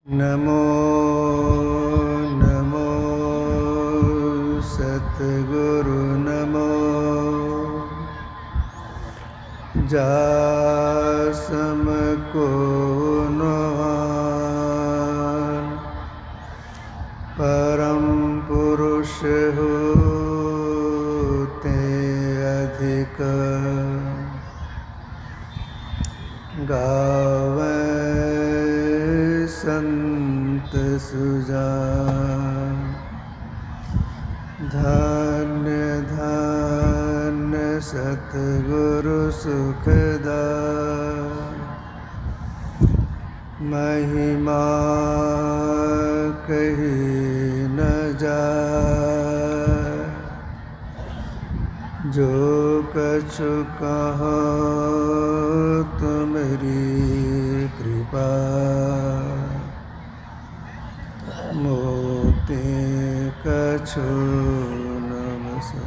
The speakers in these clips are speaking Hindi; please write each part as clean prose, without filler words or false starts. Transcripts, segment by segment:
नमो नमो सतगुरु नमो जासम को नुहान परम पुरुष होते अधिक गावे संत सुजान धन्य धन्य सतगुरु सुखदान महिमा कही न जाए जो कछु कहो तुम्हारी कृपा मोते कछु नमस्ते।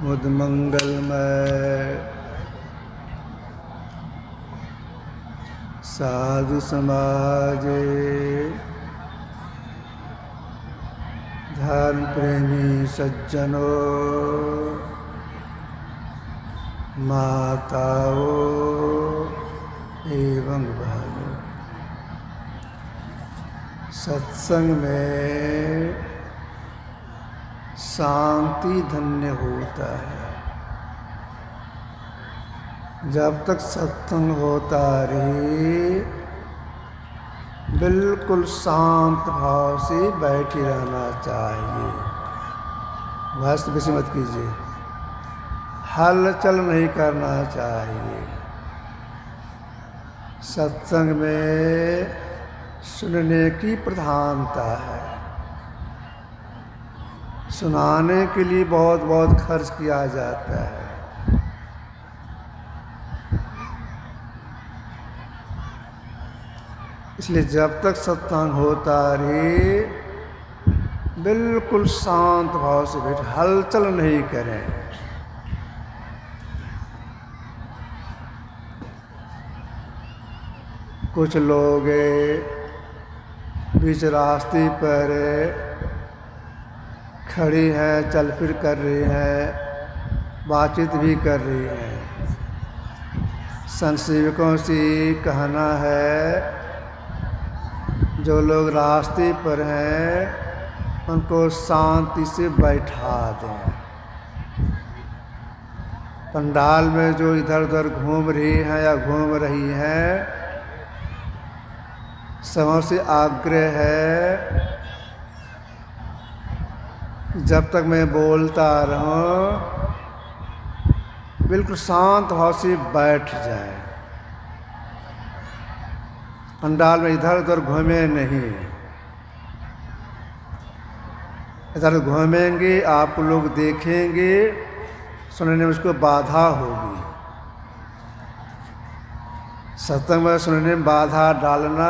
मुद मंगलमय साधु समाजे धर्म प्रेमी सज्जनों माताओं एवं भाइयों, सत्संग में शांति धन्य होता है। जब तक सत्संग होता रहे बिल्कुल शांत भाव से बैठे रहना चाहिए। बस किसी मत कीजिए, हलचल नहीं करना चाहिए। सत्संग में सुनने की प्रधानता है। सुनाने के लिए बहुत बहुत खर्च किया जाता है। इसलिए जब तक सत्संग होता रहे बिल्कुल शांत भाव से बैठे, हलचल नहीं करें। कुछ लोग बीच रास्ते पर खड़ी हैं, चल फिर कर रही हैं, बातचीत भी कर रही हैं। संत सेवकों से कहना है जो लोग रास्ते पर हैं उनको शांति से बैठा दें। पंडाल में जो इधर उधर घूम रही हैं या घूम रही हैं, सबों से आग्रह है जब तक मैं बोलता रहूं बिल्कुल शांत भाव से बैठ जाए। पंडाल में इधर उधर घूमे नहीं। इधर घूमेंगे आप लोग देखेंगे, सुनने में उसको बाधा होगी। सत्संग में सुनने में बाधा डालना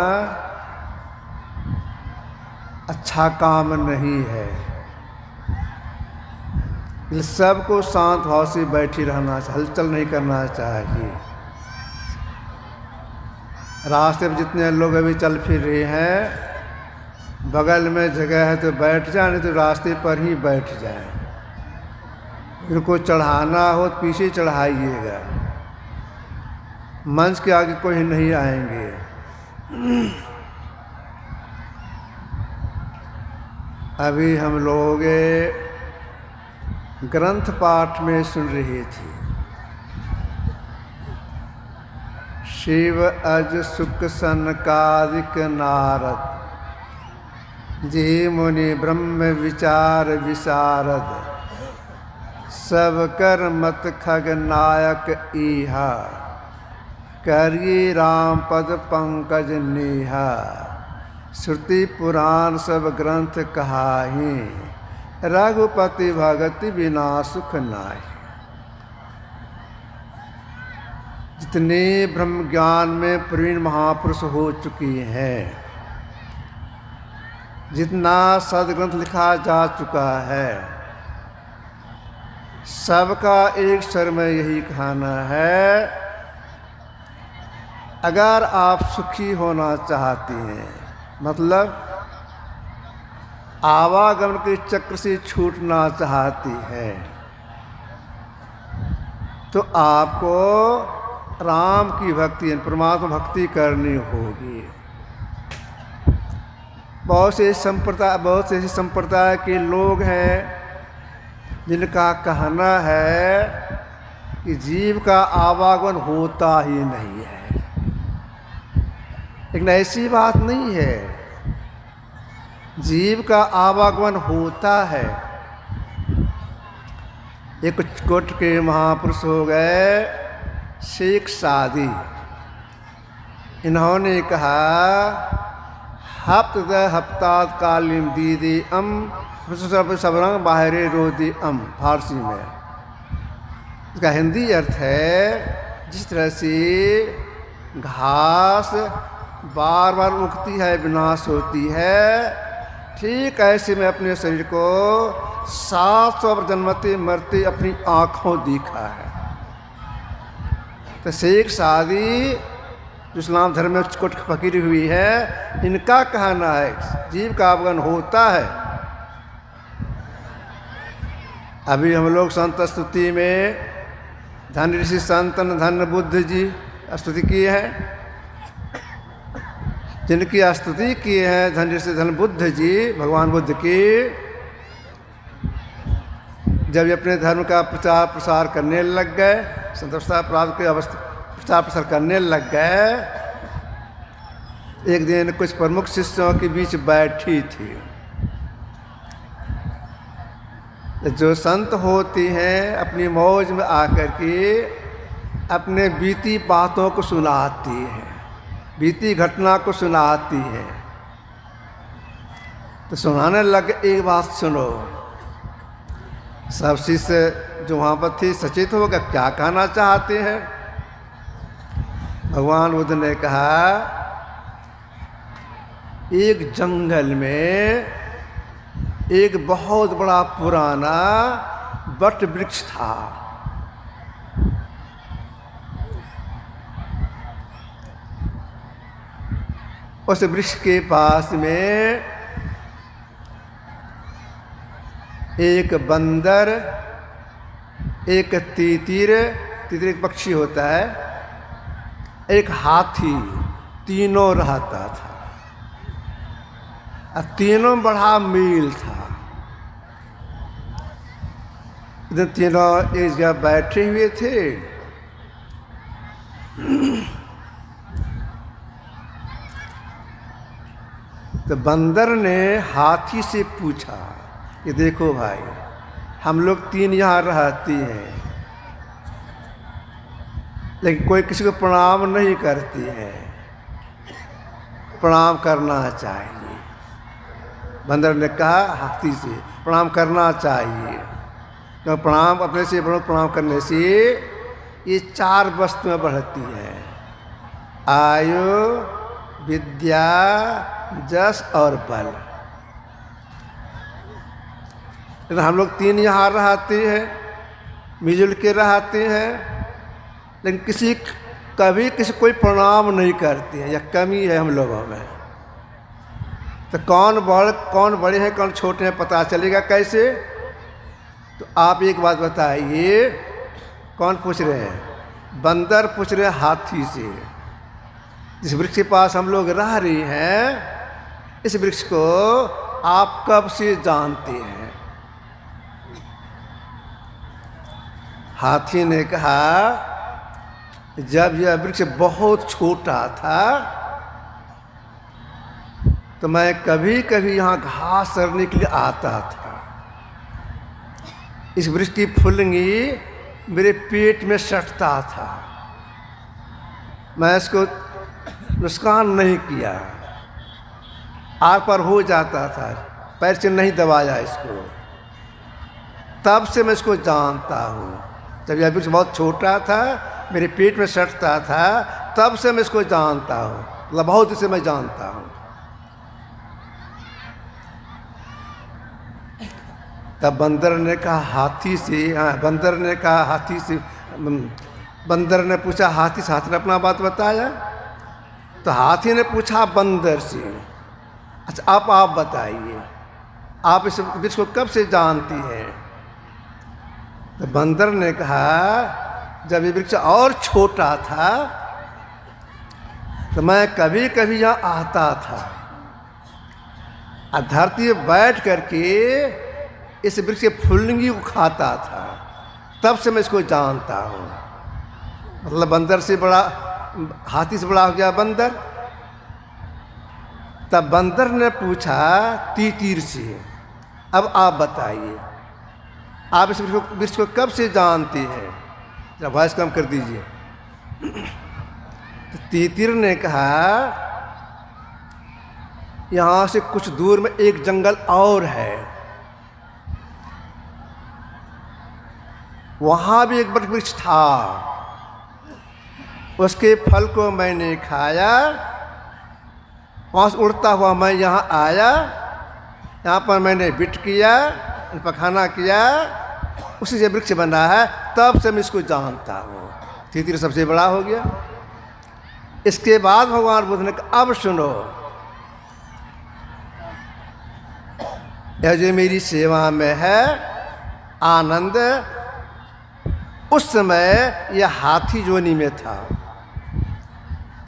अच्छा काम नहीं है। सबको शांत भाव से बैठी रहना चाहिए, हलचल नहीं करना चाहिए। रास्ते में जितने लोग अभी चल फिर रहे हैं, बगल में जगह है तो बैठ जाए, नहीं तो रास्ते पर ही बैठ जाए। फिर को चढ़ाना हो तो पीछे चढ़ाइएगा, मंच के आगे कोई नहीं आएंगे। अभी हम लोग ग्रंथ पाठ में सुन रहे थे। शिव अज सुख सनकादिक नारद जी मुनि ब्रह्म विचार विशारद सब कर मत खग नायक ईहा करिए राम पद पंकज नेहा श्रुति पुराण सब ग्रंथ कहाही रघुपति भगति बिना सुख नाहि। जितने ब्रह्म ज्ञान में प्रवीण महापुरुष हो चुकी हैं जितना सदग्रंथ लिखा जा चुका है, सबका एक स्वर में यही कहना है, अगर आप सुखी होना चाहते हैं, मतलब आवागमन के चक्र से छूटना चाहते हैं, तो आपको राम की भक्ति, परमात्मा भक्ति करनी होगी। बहुत से ऐसे संप्रदाय के लोग हैं जिनका कहना है कि जीव का आवागमन होता ही नहीं है। लेकिन ऐसी बात नहीं है, जीव का आवागमन होता है। एक कोट के महापुरुष हो गए शेख सादी, इन्होंने कहा हफ्तात कालिम दीदी सबरंग बाहरे रोदी फारसी में। इसका हिंदी अर्थ है, जिस तरह से घास बार बार उगती है, विनाश होती है, ठीक ऐसे में अपने शरीर को 700 बार जन्मते मरते अपनी आँखों देखा है। तो शेख सादी जो इस्लाम धर्म में कुछ फकीर हुई है, इनका कहना है जीव का आवागमन होता है। अभी हम लोग संत स्तुति में धन ऋषि संतन धन बुद्ध जी स्तुति किए हैं, जिनकी स्तुति किए हैं धन ऋषि धन बुद्ध जी, भगवान बुद्ध की, जब ये अपने धर्म का प्रचार प्रसार करने लग गए, संतोषता प्राप्त की अवस्था प्रचार प्रसार करने लग गए, एक दिन कुछ प्रमुख शिष्यों के बीच बैठी थी। जो संत होती हैं अपनी मौज में आकर के अपने बीती बातों को सुनाती हैं, बीती घटना को सुनाती हैं। तो सुनाने लगे, एक बात सुनो। सब शिष्य जो वहाँ पर थे सचेत हो गए, क्या कहना चाहते हैं। भगवान बुद्ध ने कहा, एक जंगल में एक बहुत बड़ा पुराना वट वृक्ष था। उस वृक्ष के पास में एक बंदर, एक तीतिर एक पक्षी होता है, एक हाथी, तीनों रहता था। तीनों बड़ा मेल था। तीनों एक जगह बैठे हुए थे। तो बंदर ने हाथी से पूछा कि देखो भाई, हम लोग तीन यहाँ रहती हैं, लेकिन कोई किसी को प्रणाम नहीं करती है, प्रणाम करना चाहिए। बंदर ने कहा हाथी से, प्रणाम करना चाहिए, क्योंकि प्रणाम अपने से प्रणाम करने से ये 4 वस्तुएं बढ़ती हैं, आयु, विद्या, जस और बल। हम लोग तीन यहाँ रहते हैं, मिलजुल के रहते हैं, लेकिन कभी किसी कोई प्रणाम नहीं करते हैं, यह कमी है हम लोगों में। तो कौन बड़े हैं कौन छोटे हैं पता चलेगा कैसे। तो आप एक बात बताइए, कौन पूछ रहे हैं। बंदर पूछ रहे हैं हाथी से। जिस वृक्ष के पास हम लोग रह रहे हैं, इस वृक्ष को आप कब से जानते हैं। हाथी ने कहा, जब यह वृक्ष बहुत छोटा था तो मैं कभी कभी यहाँ घास चरने के लिए आता था। इस वृक्ष की फुलंगी मेरे पेट में सटता था, मैं इसको नुकसान नहीं किया, आर पार हो जाता था, पैर से नहीं दबाया इसको। तब से मैं इसको जानता हूँ। जब यह वृक्ष बहुत छोटा था, मेरे पेट में सटता था, तब से मैं इसको जानता हूँ, मतलब बहुत इसे मैं जानता हूँ। तब बंदर ने कहा हाथी से, बंदर ने कहा हाथी से, बंदर ने पूछा हाथी से, हाथी ने अपना बात बताया। तो हाथी ने पूछा बंदर से, अच्छा अब आप बताइए, आप इस वृक्ष को कब से जानती हैं? तो बंदर ने कहा जब ये वृक्ष और छोटा था तो मैं कभी कभी यहाँ आता था और धरती पर बैठ करके इस वृक्ष के फुल्लंगी को खाता था, तब से मैं इसको जानता हूँ। मतलब बंदर से बड़ा, हाथी से बड़ा हो गया बंदर। तब बंदर ने पूछा तीतर से, अब आप बताइए, आप इस वृक्ष को कब से जानते हैं? जरा वॉइस कम कर दीजिए। तो तीतर ने कहा यहाँ से कुछ दूर में एक जंगल और है, वहाँ भी एक वृक्ष था, उसके फल को मैंने खाया, वहाँ से उड़ता हुआ मैं यहाँ आया, यहाँ पर मैंने बिट किया, पखाना किया, उसी से वृक्ष बना है, तब से मैं इसको जानता हूँ। तीतर सबसे बड़ा हो गया। इसके बाद भगवान बुद्ध ने कहा अब सुनो, यह जो मेरी सेवा में है आनंद, उस समय यह हाथी जोनी में था।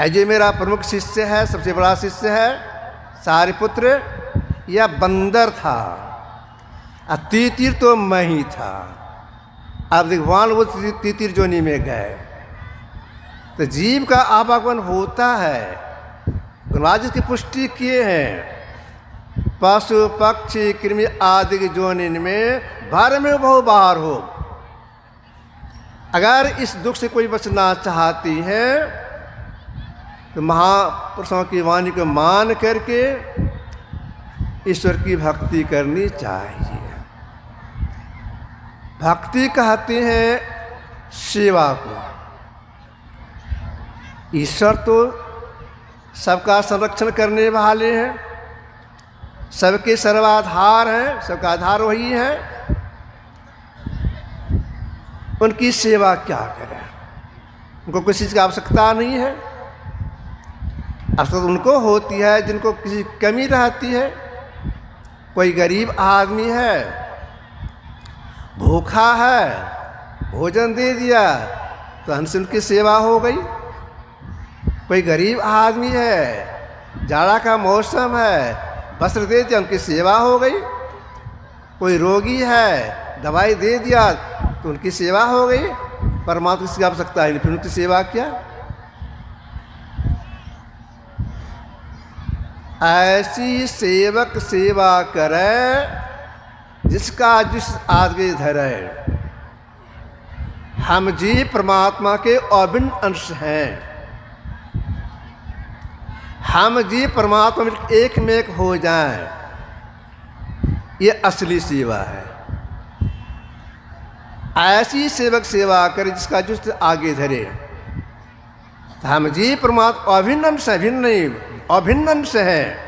जो मेरा प्रमुख शिष्य है, सबसे बड़ा शिष्य है सारिपुत्र, यह बंदर था, और तीतर तो मैं ही था। अब भगवान वो तीतर जोनी में गए तो जीव का आवागमन होता है। गुरुराज की पुष्टि किए हैं, पशु पक्षी कृमि आदि की जोनि में भर में बहु बार हो। अगर इस दुख से कोई बचना चाहती है तो महापुरुषों की वाणी को मान करके ईश्वर की भक्ति करनी चाहिए। भक्ति कहते हैं सेवा को। ईश्वर तो सबका संरक्षण करने वाले हैं, सबके सर्वाधार हैं, सबका आधार वही है। उनकी सेवा क्या करें? उनको किसी चीज़ की आवश्यकता नहीं है। आवश्यकता उनको होती है जिनको किसी कमी रहती है। कोई गरीब आदमी है, भूखा है, भोजन दे दिया तो हमसे उनकी सेवा हो गई। कोई गरीब आदमी है, जाड़ा का मौसम है, वस्त्र दे दिया, उनकी सेवा हो गई। कोई रोगी है, दवाई दे दिया तो उनकी सेवा हो गई। परमात्मा की आवश्यकता है नहीं, फिर उनकी सेवा क्या? ऐसी सेवक सेवा करे जिसका जिस आगे धरे। हम जी परमात्मा के अभिन्न अंश हैं। हम जी परमात्मा में एक में एक हो जाएं, ये असली सेवा है। ऐसी सेवक सेवा करे जिसका जिस आगे धरे। तो हम जी परमात्मा अभिन्न अंश है, भिन्न नहीं, अभिन्न अंश है।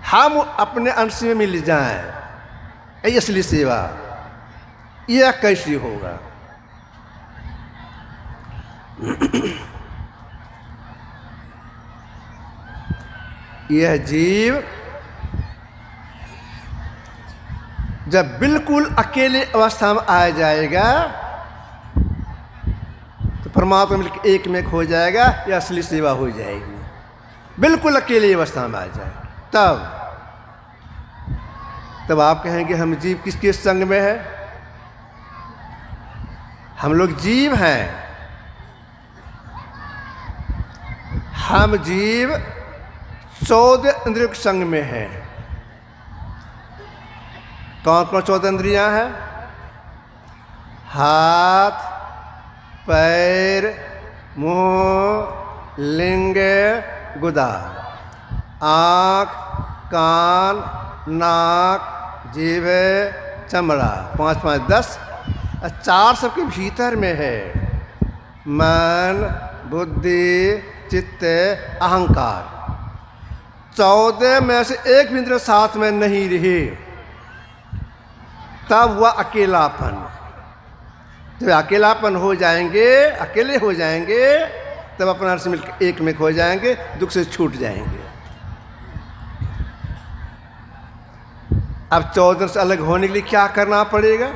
हम अपने अंश में मिल जाएं, ये असली सेवा। यह कैसी होगा? यह जीव जब बिल्कुल अकेले अवस्था में आ जाएगा तो परमात्मा मिलकर एक में हो जाएगा, यह असली सेवा हो जाएगी। बिल्कुल अकेले अवस्था में आ जाए तब आप कहेंगे हम जीव किसके संग में है? हम लोग जीव हैं। हम जीव 14 इंद्रियों के संग में हैं। कौन कौन 14 इंद्रियां हैं? हाथ, पैर, मुंह, लिंग, गुदा, आँख, कान, नाक, जीभ, चमड़ा, 5 5 10। 4 सबके भीतर में है। मन, बुद्धि, चित्त, अहंकार। 14 में से एक भी इंद्रिय साथ में नहीं रही। तब हुआ अकेलापन। जब अकेलापन हो जाएंगे, अकेले हो जाएंगे, तब अपना से मिलकर एक में हो जाएंगे, दुख से छूट जाएंगे। अब 14 से अलग होने के लिए क्या करना पड़ेगा?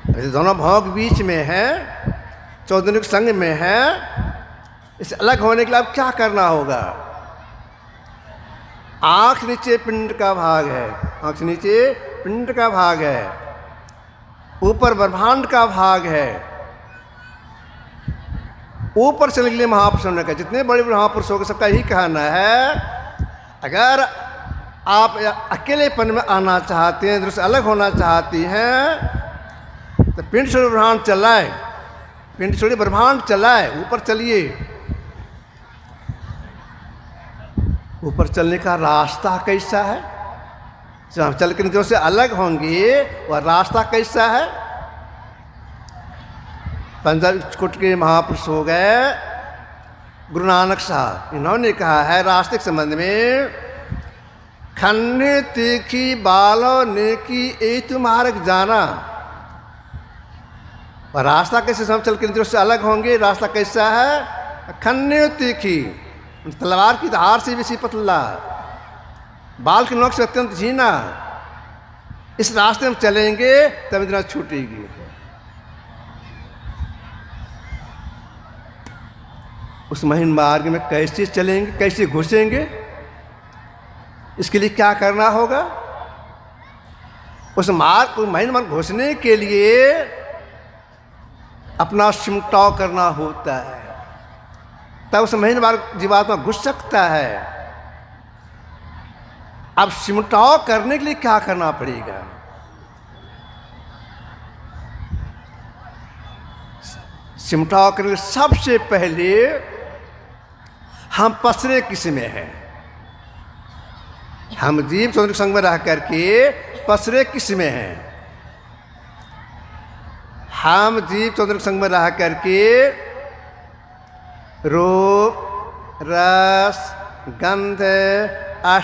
दोनों भोग बीच में है, 14 के संग में है, इससे अलग होने के लिए अब क्या करना होगा? आंख नीचे पिंड का भाग है, आंख नीचे पिंड का भाग है, ऊपर ब्रह्मांड का भाग है। ऊपर चलने के लिए महापुरुषों ने कहा, जितने बड़े महापुरुषों का सबका यही कहना है, अगर आप अकेलेपन में आना चाहते हैं, दूसरे अलग होना चाहती हैं, तो पिंड छोड़े ब्रह्मांड चलाए, पिंड छोड़े ब्रह्मांड चलाए, ऊपर चलिए। ऊपर चलने का रास्ता कैसा है? जब हम चल के से अलग होंगे, वह रास्ता कैसा है? पंजाब कुट के महापुरुष हो गए गुरु नानक साहब, इन्होंने कहा है रास्ते के संबंध में, खन्ने तीखी बालो नेकी ए तुम्हारक जाना। और रास्ता कैसे हम चल के से अलग होंगे? रास्ता कैसा है? खन्ने तीखी, तलवार की धार से भी पतला, बाल के नोक से अत्यंत झीना। इस रास्ते में चलेंगे तब इतना छूटेगी। उस महीन मार्ग में कैसे चलेंगे, कैसे घुसेंगे? इसके लिए क्या करना होगा? उस महीन मार्ग घुसने के लिए अपना सिमटाव करना होता है, तब उस महीन मार्ग जीवात्मा घुस सकता है। अब सिमटाव करने के लिए क्या करना पड़ेगा? सिमटाव करने के सबसे पहले हम पसरे किस्में हैं। हम जीव चौधरी संग में रह करके पसरे किस्में हैं। हम जीव चौधरी संग में रह करके रूप, रस, गंध,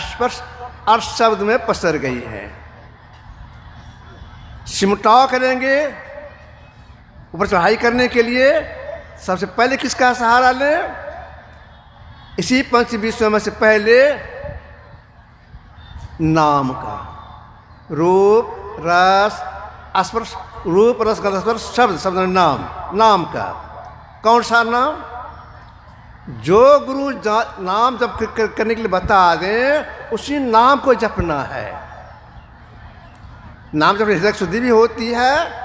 स्पर्श और शब्द में पसर गई है। सिमटाव करेंगे ऊपर चढ़ाई करने के लिए, सबसे पहले किसका सहारा लें? इसी पंच विश्व में से पहले नाम का। रूप, रस, स्पर्श, रूप, रस, गंध, स्पर्श, शब्द, शब्द नाम, नाम का। कौन सा नाम? जो गुरु नाम जप करने के लिए बता दें, उसी नाम को जपना है। नाम जब हृदय शुद्धि भी होती है,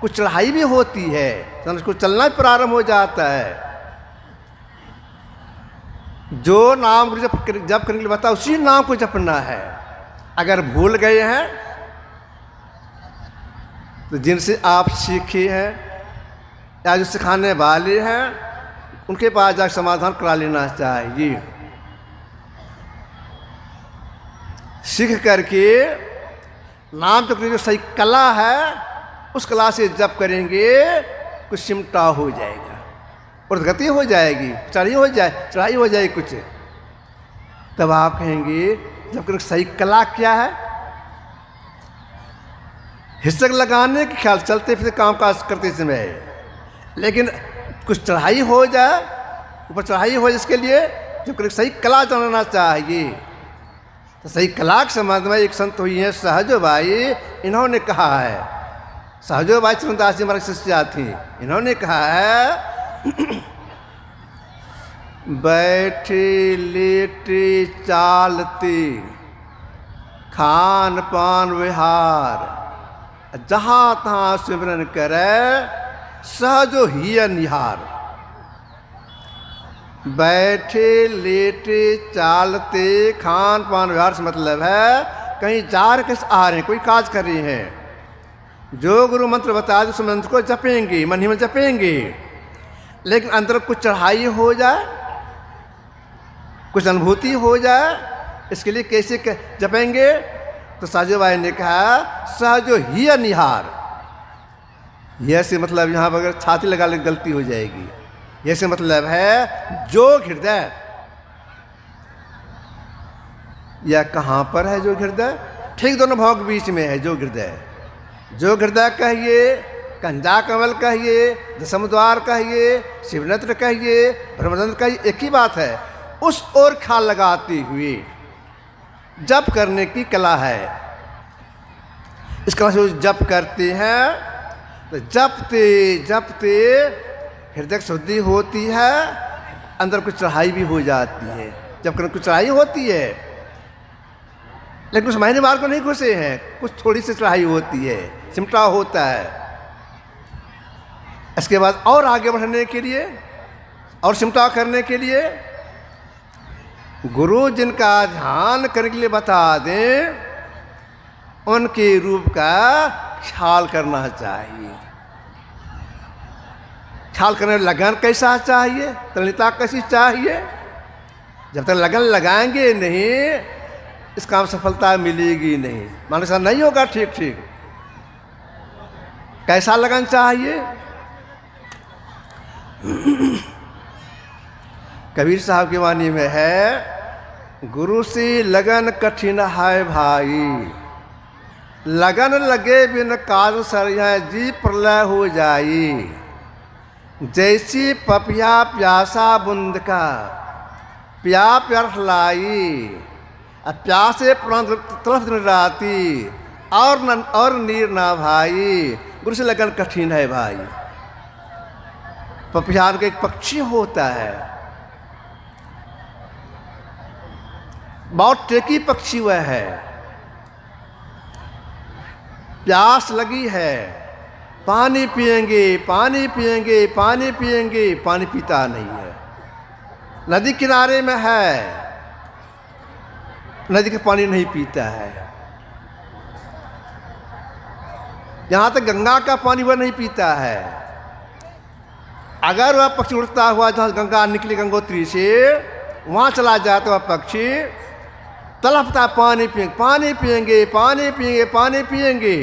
कुछ चढ़ाई भी होती है, तो उसको चलना भी प्रारंभ हो जाता है। जो नाम गुरु जप करने के लिए बता, उसी नाम को जपना है। अगर भूल गए हैं तो जिनसे आप सीखे हैं या जो सिखाने वाले हैं, उनके पास जाकर समाधान करा लेना चाहिए। सीख करके नाम जप जो सही कला है, उस कला से जप करेंगे, कुछ सिमटा हो जाएगा और गति हो जाएगी, चढ़ाई हो जाएगी कुछ। तब आप कहेंगे जब करें सही कला क्या है? हिस्सक लगाने के ख्याल, चलते फिरते काम काज करते समय, लेकिन कुछ चढ़ाई हो जाए, ऊपर चढ़ाई हो जाए, इसके लिए जब करें सही कला जानना चाहिए। तो सही कला के संबंध में एक संत हुई हैं सहजो भाई, इन्होंने कहा है, सहजो भाई चरणदास जी हमारे शिष्या थी, इन्होंने कहा है बैठी लेटी चालती खान पान विहार, जहाँ तहाँ सिमरन करे सहजो ही निहार। बैठे लेटे चालते खान पान व्यवहार से मतलब है कहीं जा रहे, कैसे आ रहे हैं, कोई काज कर रहे हैं। जो गुरु मंत्र बता दे उस मंत्र को जपेंगे, मन ही में जपेंगे, लेकिन अंदर कुछ चढ़ाई हो जाए, कुछ अनुभूति हो जाए, इसके लिए कैसे जपेंगे? तो साजो भाई ने कहा सहजो ही निहार। यह से मतलब यहाँ पर अगर छाती लगा ले गलती हो जाएगी। यह से मतलब है जो हृदय, यह कहाँ पर है जो हृदय? ठीक दोनों भाव के बीच में है जो हृदय। जो हृदय कहिए, कंजा कमल कहिए, दशम द्वार कहिए, शिवनेत्र कहिए, ब्रह्मरंध्र कहिए, एक ही बात है। उस ओर ख्याल लगाते हुए जप करने की कला है। इस कला से जप करते हैं तो जपते जपते हृदय शुद्धि होती है, अंदर कुछ चढ़ाई भी हो जाती है। जब करने कुछ चढ़ाई होती है, लेकिन उस महीने मार्ग को नहीं घुसे हैं, कुछ थोड़ी सी चढ़ाई होती है, सिमटा होता है। इसके बाद और आगे बढ़ने के लिए और सिमटा करने के लिए गुरु जिनका ध्यान करने के लिए बता दें, उनके रूप का ख्याल करना चाहिए। ख्याल करने में लगन कैसा चाहिए, तल्लीनता कैसी चाहिए। जब तक लगन लगाएंगे नहीं, इस काम सफलता मिलेगी नहीं। मान ऐसा नहीं होगा ठीक ठीक। कैसा लगन चाहिए? कबीर साहब की वाणी में है, गुरु से लगन कठिन है भाई, लगन लगे बिन काज सरिया जी प्रलय हो जाई। जैसी पपिया प्यासा बुंद का प्या प्यास लाई, प्यासे तड़फ दिन राती और नीर ना भाई। गुरु से लगन कठिन है भाई। पपियार का एक पक्षी होता है, बहुत टेकी पक्षी वह है। प्यास लगी है, पानी पिएंगे पानी पिएंगे पानी पिएंगे, पानी पीता नहीं है। नदी किनारे में है, नदी का पानी नहीं पीता है। यहाँ तक गंगा का पानी वह नहीं पीता है। अगर वह पक्षी उड़ता हुआ जहाँ गंगा निकली गंगोत्री से, वहाँ चला जाता वह पक्षी तड़पता पानी पिएंगे पानी पिएंगे पानी पिएंगे पानी पिएंगे।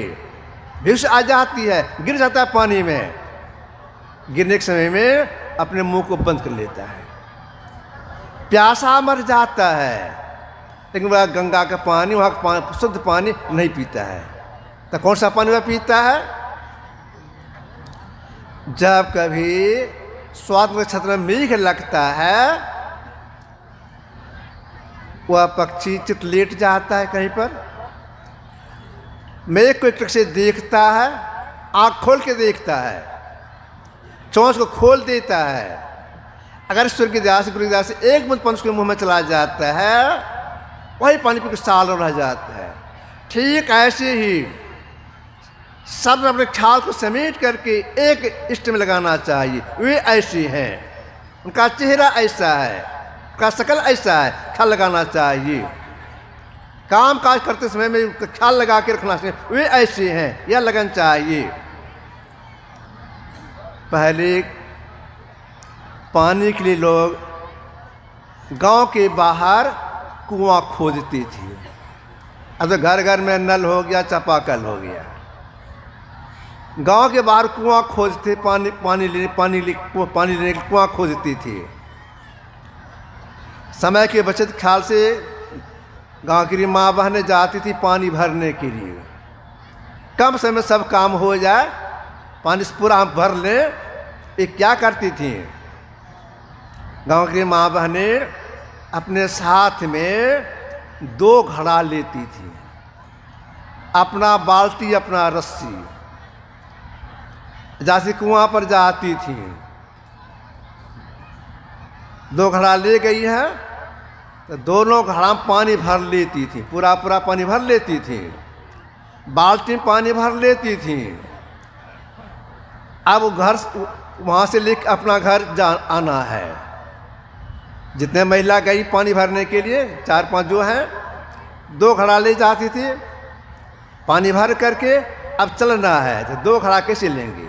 भूख आ जाती है, गिर जाता है पानी में। गिरने के समय में अपने मुंह को बंद कर लेता है, प्यासा मर जाता है। लेकिन वह गंगा का पानी, वहाँ का शुद्ध पानी नहीं पीता है। तो कौन सा पानी वह पीता है? जब कभी स्वाद नक्षत्र में मेघ लगता है, वह पक्षी चित लेट जाता है कहीं पर, मेघ को एक टक से देखता है, आँख खोल के देखता है, चोंच को खोल देता है। अगर ईश्वर की दया से, गुरु की दया से एक बूंद पानी उसके मुंह में चला जाता है, वही पानी पी के साल रह जाता है। ठीक ऐसे ही सब अपने ख्याल को समेट करके एक इष्ट में लगाना चाहिए। वे ऐसे हैं, उनका चेहरा ऐसा है, उनका शकल ऐसा है, ख्याल लगाना चाहिए। काम काज करते समय में उनका ख्याल लगा के रखना चाहिए। वे ऐसे हैं, यह लगन चाहिए। पहले पानी के लिए लोग गांव के बाहर कुआं खोदते थे। अब तो घर घर में नल हो गया, चापाकल हो गया। गांव के बाहर कुआं खोदते, पानी लेने के कुआं खोदते थे। समय के बचत ख्याल से गांव की माँ बहनें जाती थी पानी भरने के लिए। कम समय में सब काम हो जाए, पानी से पूरा हम भर लें। ये क्या करती थी? गांव की माँ बहनें अपने साथ में 2 घड़ा लेती थी, अपना बाल्टी अपना रस्सी। जैसे कुआं पर जाती थी, 2 घड़ा ले गई है तो दोनों घड़ा में पानी भर लेती थी, पूरा पानी भर लेती थी, बाल्टी में पानी भर लेती थी। अब घर वहाँ से लेकर अपना घर आना है। जितने महिला गई पानी भरने के लिए, 4-5 जो हैं, 2 घड़ा ले जाती थी, पानी भर करके अब चलना है तो 2 घड़ा कैसे लेंगे?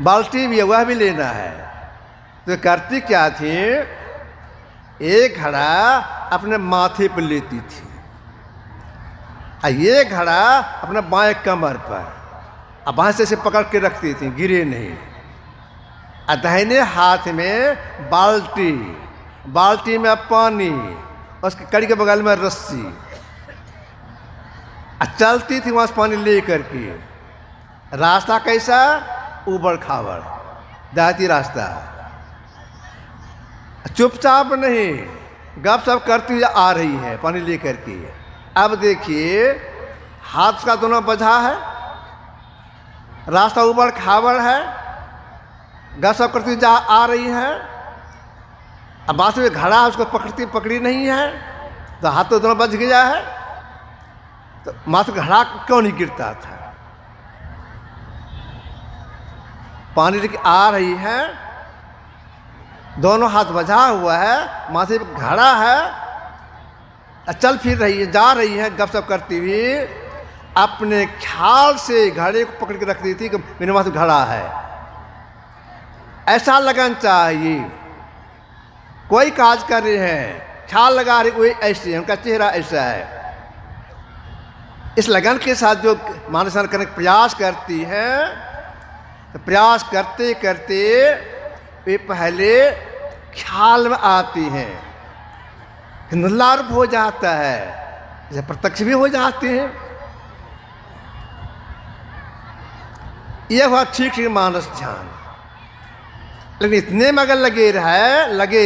बाल्टी भी वह भी लेना है। तो करती क्या थी? 1 घड़ा अपने माथे पर लेती थी, और ये घड़ा अपने बाएं कमर पर, अब बाएं से पकड़ के रखती थी, गिरे नहीं। और दाहिने हाथ में बाल्टी में पानी, और उसकी कड़ी के बगल में रस्सी। चलती थी वहाँ से पानी ले करके। रास्ता कैसा? ऊबड़ खाबड़ देहाती रास्ता। चुपचाप नहीं, गप सप करती हुई आ रही है पानी ले करके। अब देखिए हाथ का दोनों बजा है, रास्ता ऊबड़ खाबड़ है, गप सप करती हुई आ रही है। अब बात में घड़ा उसको पकड़ी नहीं है, तो हाथ तो दोनों बच गया है, तो मात्र घड़ा क्यों नहीं गिरता था? पानी लेके आ रही है, दोनों हाथ बजा हुआ है, माथे पे घड़ा है, चल फिर रही है, जा रही है गप सप करती हुई। अपने ख्याल से घड़े को पकड़ के रख दी थी कि मेरे माथे घड़ा है। ऐसा लगन चाहिए। कोई काज कर रहे हैं, ख्याल लगा रहे, कोई ऐसे है, उनका चेहरा ऐसा है। इस लगन के साथ जो मानसन करने का प्रयास करती है, तो प्रयास करते करते वे पहले ख्याल में आती हैं, फिर निर्लाप हो जाता है, जैसे प्रत्यक्ष भी हो जाते हैं। यह हुआ ठीक ठीक मानस ध्यान। लेकिन इतने में अगर लगे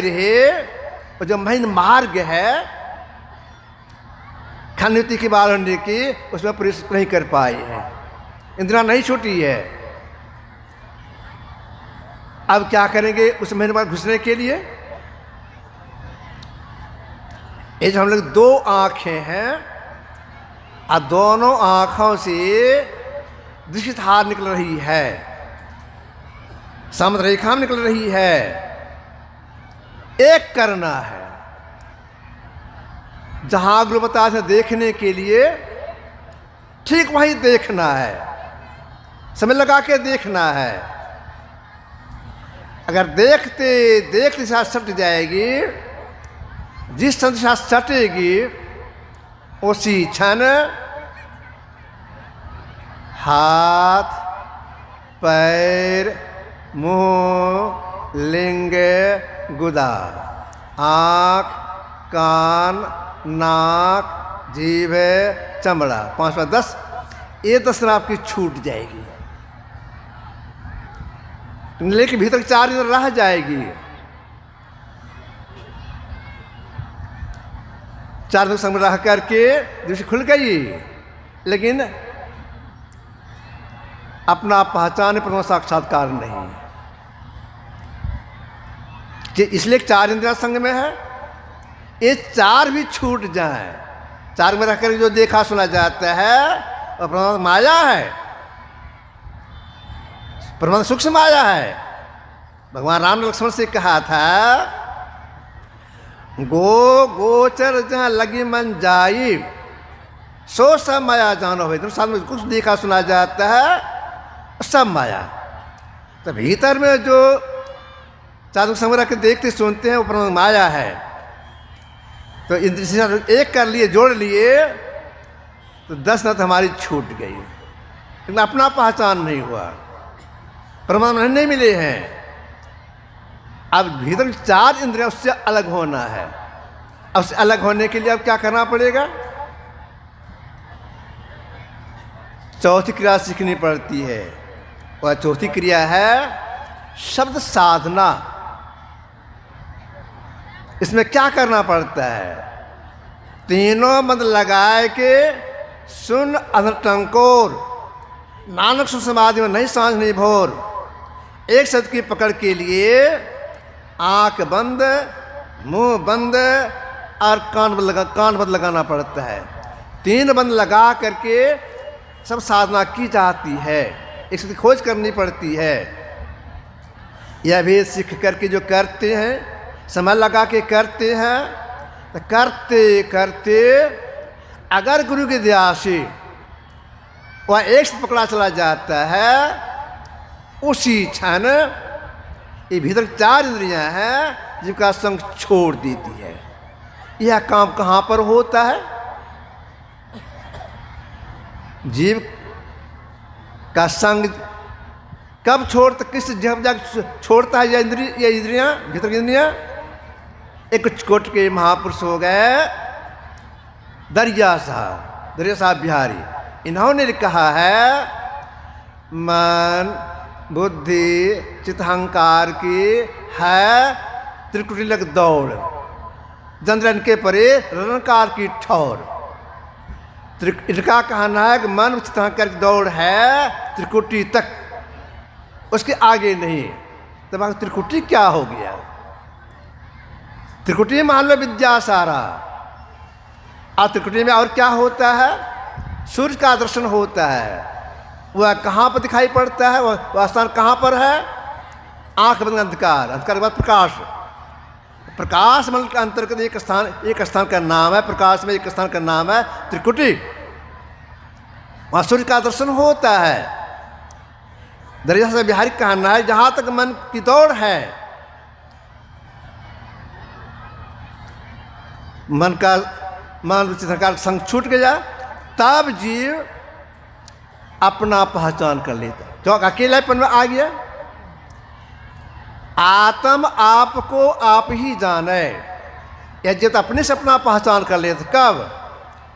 रहे और जो मेन मार्ग है खंडनीति की बात होने की, उसमें प्रवेश नहीं कर पाए हैं, इंद्रियां नहीं छूटी है। अब क्या करेंगे उस महीने बाद घुसने के लिए? ये जो हम लोग दो आंखें हैं, और दोनों आंखों से दृष्टि धार निकल रही है, समुद्र रेखा में निकल रही है। एक करना है, जहां गुरु बताया था देखने के लिए, ठीक वहीं देखना है, समय लगा के देखना है। अगर देखते देखते साथ सट जाएगी, जिस क्षण साथ सटेगी उसी क्षण हाथ, पैर, मुंह, लिंग, गुदा, आँख, कान, नाक, जीभ, चमड़ा, 5 5 10, ये 10 आपकी छूट जाएगी, लेकिन भीतर 4 दिन रह जाएगी। 4 दिन संग रह करके दृष्टि खुल गई, लेकिन अपना पहचान परम साक्षात्कार नहीं, कि इसलिए 4 इंद्रियां संग में है। ये 4 भी छूट जाए, 4 में रहकर जो देखा सुना जाता है वह परम माया है, परम सूक्ष्म माया है। भगवान राम ने लक्ष्मण से कहा था, गोचर जहाँ लगी मन जाई, सो सब माया जानो भाई। तो साथ में कुछ देखा सुना जाता है सब माया, तो भीतर में जो चारों संग्रह के देखते सुनते हैं वो परम माया है। तो इंद्रिय एक कर लिए, जोड़ लिए, तो 10 नत हमारी छूट गई, लेकिन अपना पहचान नहीं हुआ, परमात्मा नहीं मिले हैं। अब भीतर 4 इंद्रियां उससे अलग होना है। अब उससे अलग होने के लिए अब क्या करना पड़ेगा? चौथी क्रिया सीखनी पड़ती है, वह चौथी क्रिया है शब्द साधना। इसमें क्या करना पड़ता है? तीनों मंत्र लगाए के सुन अनटंकोर, नानक सुन समाधि में नहीं सांझ नहीं भोर। एक शब्द की पकड़ के लिए आंख बंद, मुंह बंद और कान बंद लगाना पड़ता है। 3 बंद लगा करके सब साधना की जाती है, एक शब्द खोज करनी पड़ती है। यह भी सीख करके जो करते हैं, समय लगा के करते हैं, तो करते करते अगर गुरु की दया से वह एक शब्द पकड़ा चला जाता है, उसी क्षण ये भीतर 4 इंद्रियां हैं जिनका संग छोड़ देती है। यह काम कहाँ पर होता है? जीव का संग कब छोड़ता, किस जब जाकर छोड़ता है यह इंद्रियां, भीतर की इंद्रियां? एक कोट के महापुरुष हो गए दरिया साहब, दरिया साहब बिहारी, इन्होंने कहा है मन बुद्धि चित्त अहंकार की है त्रिकुटी लग दौड़, जंद्रन के परे रणकार की ठौर। इनका कहना है कि मन चित्त अहंकार की दौड़ है त्रिकुटी तक, उसके आगे नहीं। तब तो त्रिकुटी क्या हो गया? त्रिकुटी मान लो विद्या सारा, और त्रिकुटी में और क्या होता है? सूर्य का दर्शन होता है। वह कहाँ पर दिखाई पड़ता है? वह स्थान कहाँ पर है? आंख बंद अंधकार, अंधकार के बाद प्रकाश, प्रकाश मंडल के अंतर्गत एक स्थान का नाम है, प्रकाश में एक स्थान का नाम है त्रिकुटी। वहाँ सूर्य का दर्शन होता है। दरिया से बिहारी कहना है जहाँ तक मन की दौड़ है, मन का संग छूट गया, तब जीव अपना पहचान कर लेता। जो अकेलापन में आ गया, आत्म आपको आप ही जाने, या जब अपने से अपना पहचान कर लेते, कब?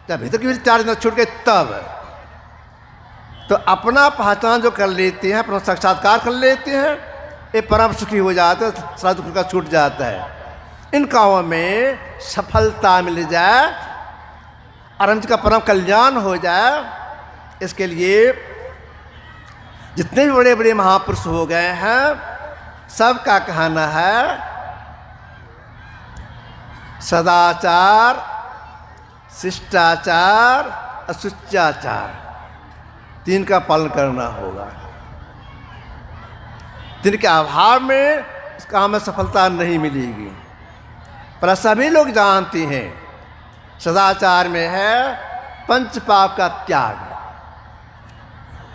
जब भीतर की चार दिन छूट गए तब। तो अपना पहचान जो कर लेते हैं, अपना साक्षात्कार कर लेते हैं, ये परम सुखी हो जाता है, सारा दुख का छूट जाता है। इन कामों में सफलता मिल जाए और हम का परम कल्याण हो जाए, इसके लिए जितने भी बड़े बड़े महापुरुष हो गए हैं, सबका कहना है सदाचार, शिष्टाचार और सुचाचार, तीन का पालन करना होगा। तीन के अभाव में इस काम में सफलता नहीं मिलेगी। पर सभी लोग जानते हैं सदाचार में है पंच पाप का त्याग,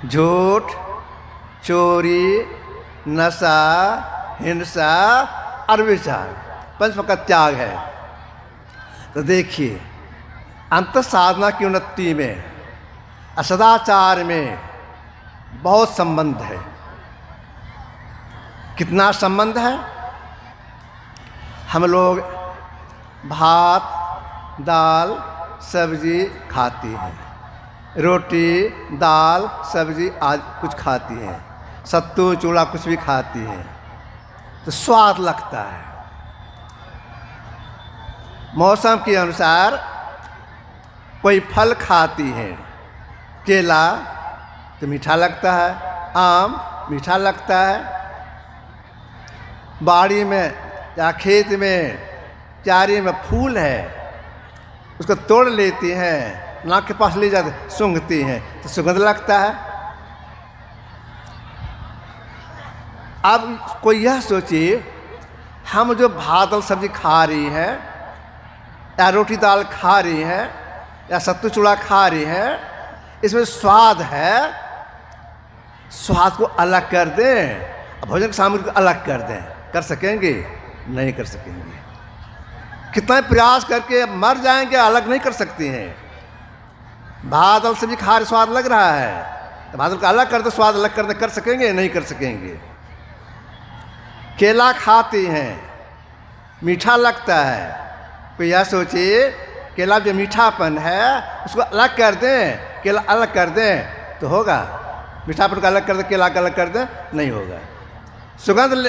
झूठ, चोरी, नशा, हिंसा और विचार, पंच पाप का त्याग है। तो देखिए अंत साधना की उन्नति में सदाचार में बहुत संबंध है। कितना संबंध है? हम लोग भात दाल सब्जी खाते हैं, रोटी दाल सब्जी आदि कुछ खाती हैं, सत्तू चूड़ा कुछ भी खाती हैं, तो स्वाद लगता है। मौसम के अनुसार कोई फल खाती है, केला तो मीठा लगता है, आम मीठा लगता है। बाड़ी में या खेत में क्यारी में फूल है, उसको तोड़ लेती हैं, नाक के पास ले जाते सूंघती हैं तो सुगंध लगता है। अब कोई यह सोचिए, हम जो भात और सब्जी खा रही हैं, या रोटी दाल खा रही हैं, या सत्तू चूड़ा खा रही हैं, इसमें स्वाद है, स्वाद को अलग कर दें, भोजन की सामग्री को अलग कर दें, कर सकेंगे? नहीं कर सकेंगे। कितना प्रयास करके मर जाएंगे, अलग नहीं कर सकते हैं। भात और सब्जी खा रहे स्वाद लग रहा है, तो भात को अलग कर दे, स्वाद अलग कर दे, कर सकेंगे? नहीं कर सकेंगे। केला खाते हैं, मीठा लगता है, कोई यह सोचिए केला जो मीठापन है उसको अलग कर दें, केला अलग कर दें तो होगा? मीठापन का अलग कर दें, केला का अलग कर दें, नहीं होगा। सुगंध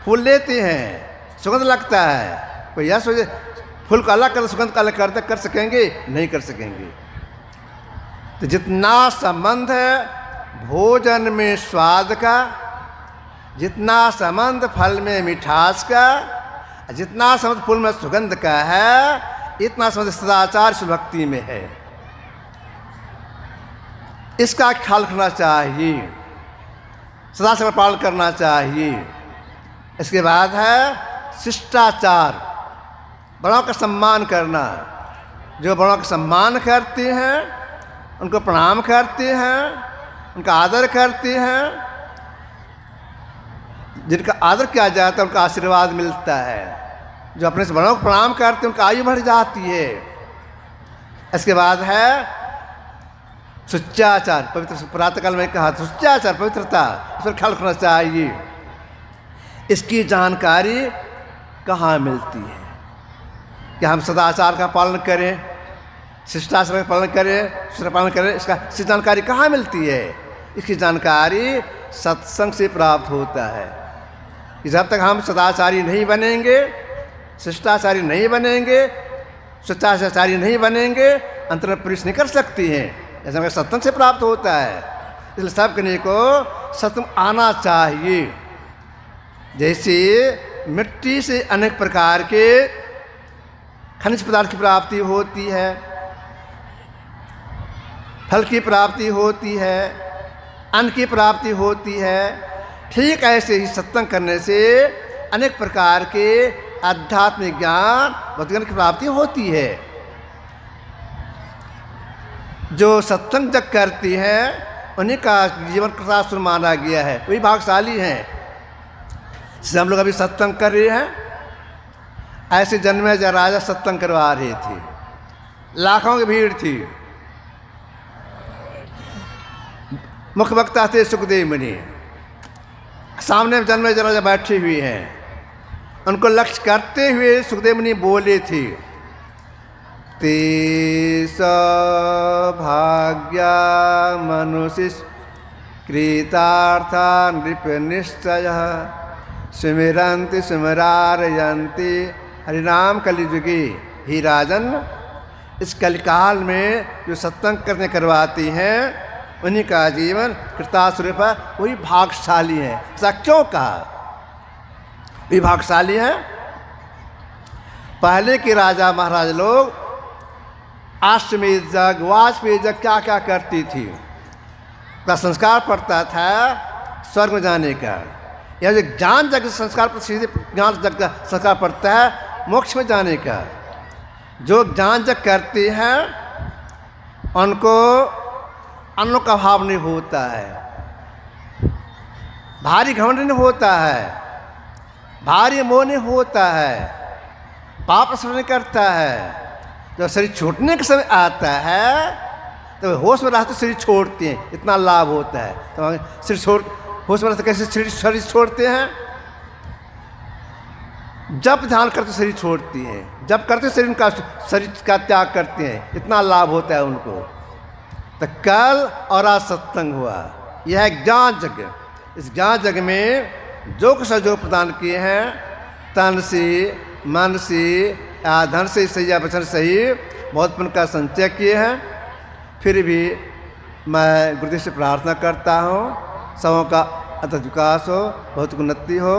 फूल लेते हैं, सुगंध लगता है, कोई यह सोचे फूल को अलग कर दे, सुगंध का अलग कर दे, कर सकेंगे? नहीं कर सकेंगे। तो जितना संबंध है भोजन में स्वाद का, जितना संबंध फल में मिठास का, जितना संबंध फूल में सुगंध का है, इतना संबंध सदाचार भक्ति में है। इसका ख्याल रखना चाहिए, सदाचार का पालन करना चाहिए। इसके बाद है शिष्टाचार, बड़ों का सम्मान करना। जो बड़ों का सम्मान करते हैं, उनको प्रणाम करते हैं, उनका आदर करते हैं, जिनका आदर किया जाता है उनका आशीर्वाद मिलता है। जो अपने से बड़ों को प्रणाम करते हैं उनका आयु बढ़ जाती है। इसके बाद है सुचाचार, पवित्र, प्रातःकाल में कहा सुचाचार पवित्रता, इस पर ख्याल रखना चाहिए। इसकी जानकारी कहाँ मिलती है कि हम सदाचार का पालन करें? शिष्टाचार का पालन करे, शिष्टाचार पालन करे, इसकी जानकारी कहाँ मिलती है? इसकी जानकारी सत्संग से प्राप्त होता है। जब तक हम सदाचारी नहीं बनेंगे, शिष्टाचारी नहीं बनेंगे, सच्चाचारी नहीं बनेंगे, अंतर प्रवेश नहीं कर सकती हैं। ऐसा सत्संग से प्राप्त होता है। इसलिए सब कन्या को सत्संग आना चाहिए। जैसे मिट्टी से अनेक प्रकार के खनिज पदार्थ की प्राप्ति होती है, फल की प्राप्ति होती है, अन्न की प्राप्ति होती है, ठीक ऐसे ही सत्संग करने से अनेक प्रकार के आध्यात्मिक ज्ञान बुद्धिज्ञान की प्राप्ति होती है। जो सत्संग जग करती है उन्हीं का जीवन कृतार्थ माना गया है, वही भाग्यशाली हैं। जैसे हम लोग अभी सत्संग कर रहे हैं, ऐसे जन्मेजय राजा सत्संग करवा रहे थे, लाखों की भीड़ थी। मुख्य वक्ता थे सुखदेव मुनि, सामने जन्मेजय राजा बैठे हुए हैं। उनको लक्ष्य करते हुए सुखदेव मुनि बोले थे, ते सौभाग्या मनुष्य कृतार्था नृप निश्चय सुमिरन्ति सुमिरारयन्ति हरिनाम कलिजुगे। ही राजन, इस कलिकाल में जो सत्संग करने करवाती हैं उन्हीं का जीवन कृतार्थ स्वरूप है, वही भाग्यशाली है। ऐसा क्यों कहा? वे भाग्यशाली हैं। पहले के राजा महाराज लोग अश्वमेध यज्ञ, वाजपेय यज्ञ क्या क्या करती थी। का संस्कार पड़ता था स्वर्ग में जाने का, या जो ज्ञान यज्ञ संस्कार पर सीधे ज्ञान यज्ञ का संस्कार पड़ता है मोक्ष में जाने का। जो ज्ञान यज्ञ करती हैं उनको अन्नों का अभाव नहीं होता है, भारी घमंड नहीं होता है, भारी मोह नहीं होता है, पाप स्मरण नहीं करता है। जब शरीर छूटने का समय आता है तो होश में रहते शरीर छोड़ते हैं, इतना लाभ होता है। तो शरीर छोड़ होश में रहते कैसे शरीर छोड़ते हैं? जब ध्यान करते शरीर छोड़ती हैं, जब करते शरीर का त्याग करते हैं, इतना लाभ होता है उनको। तो कल और आज सत्संग हुआ, यह है ज्ञान यज्ञ। इस ज्ञान यज्ञ में जो कुछ जो प्रदान किए हैं, तन से, मन से, धन से, सही या वचन सही बहुत पुण्य का संचय किए हैं। फिर भी मैं गुरुदेव से प्रार्थना करता हूँ सबों का अतः विकास हो, बहुत उन्नति हो।